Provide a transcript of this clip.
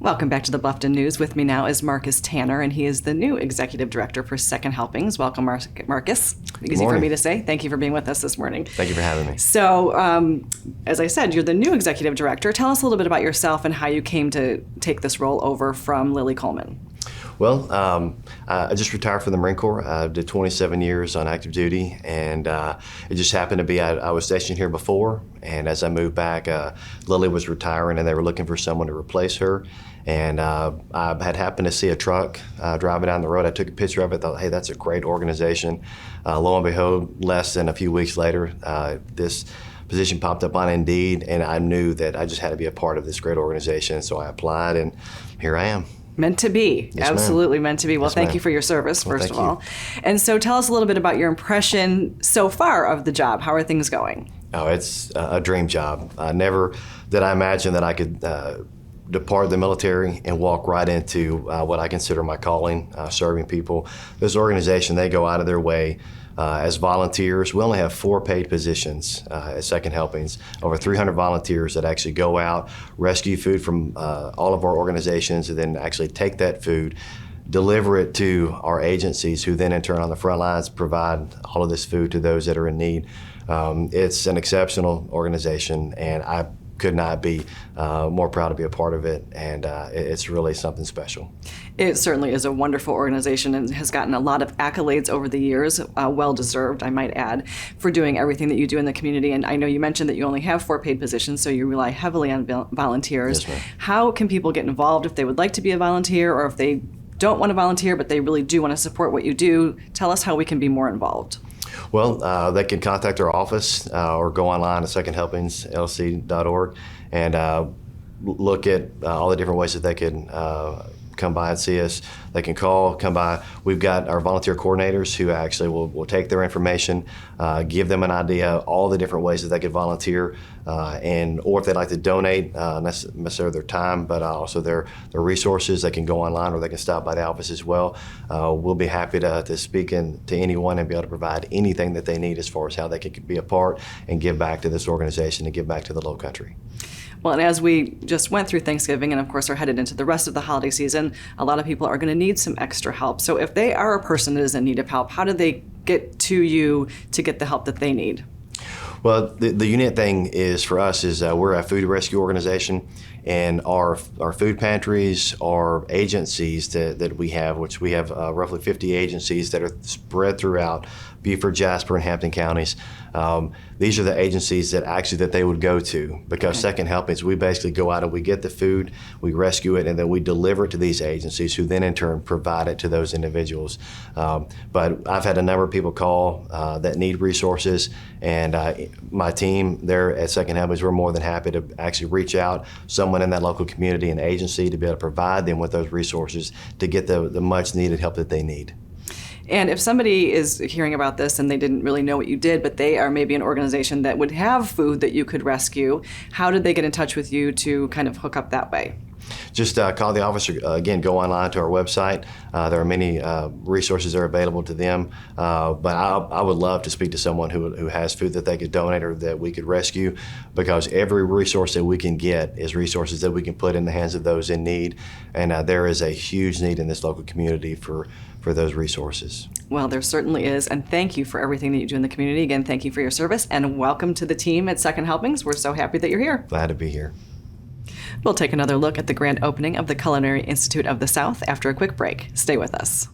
Welcome back to the Bluffton News. With me now is Marcus Tanner, and he is the new Executive Director for Second Helpings. Welcome, Marcus. Easy for me to say. Thank you for being with us this morning. Thank you for having me. So, as I said, you're the new Executive Director. Tell us a little bit about yourself and how you came to take this role over from Lily Coleman. Well, I just retired from the Marine Corps. I did 27 years on active duty, and it just happened to be I was stationed here before, and as I moved back, Lily was retiring, and they were looking for someone to replace her. And I had happened to see a truck driving down the road. I took a picture of it, thought, hey, that's a great organization. Lo and behold, less than a few weeks later, this position popped up on Indeed, and I knew that I just had to be a part of this great organization. So I applied, and here I am. Meant to be. Yes, absolutely meant to be. Well, yes, thank ma'am. you for your service, first of Thank all. And so tell us a little bit about your impression so far of the job. How are things going? Oh, it's a dream job. Never did I imagine that I could depart the military and walk right into what I consider my calling, serving people. This organization, they go out of their way as volunteers. We only have 4 paid positions at Second Helpings, over 300 volunteers that actually go out, rescue food from all of our organizations, and then actually take that food, deliver it to our agencies, who then in turn on the front lines provide all of this food to those that are in need. It's an exceptional organization, and I could not be more proud to be a part of it, and it's really something special. It certainly is a wonderful organization and has gotten a lot of accolades over the years, well-deserved, I might add, for doing everything that you do in the community. And I know you mentioned that you only have 4 paid positions, so you rely heavily on volunteers. Yes, ma'am. How can people get involved if they would like to be a volunteer, or if they don't want to volunteer but they really do want to support what you do? Tell us how we can be more involved. Well, they can contact our office or go online to secondhelpingslc.org and look at all the different ways that they can come by and see us. They can call, come by. We've got our volunteer coordinators who actually will take their information, give them an idea, all the different ways that they could volunteer, or if they'd like to donate, not necessarily their time, but also their resources, they can go online or they can stop by the office as well. We'll be happy to speak to anyone and be able to provide anything that they need as far as how they can be a part and give back to this organization and give back to the Lowcountry. Well, and as we just went through Thanksgiving and of course are headed into the rest of the holiday season, a lot of people are going to need some extra help. So if they are a person that is in need of help, how do they get to you to get the help that they need? Well, the unique thing is for us is we're a food rescue organization, and our food pantries are agencies that we have, which we have roughly 50 agencies that are spread throughout Beaufort, Jasper, and Hampton counties. These are the agencies that they would go to, because Second Helpings, we basically go out and we get the food, we rescue it, and then we deliver it to these agencies, who then in turn provide it to those individuals. But I've had a number of people call that need resources, and my team there at Second Helpings, we're more than happy to actually reach out someone in that local community and agency to be able to provide them with those resources to get the much needed help that they need. And if somebody is hearing about this and they didn't really know what you did, but they are maybe an organization that would have food that you could rescue, how did they get in touch with you to kind of hook up that way? Just call the office, or again, go online to our website. There are many resources that are available to them, but I would love to speak to someone who has food that they could donate or that we could rescue, because every resource that we can get is resources that we can put in the hands of those in need, and there is a huge need in this local community for those resources. Well, there certainly is, and thank you for everything that you do in the community. Again, thank you for your service, and welcome to the team at Second Helpings. We're so happy that you're here. Glad to be here. We'll take another look at the grand opening of the Culinary Institute of the South after a quick break. Stay with us.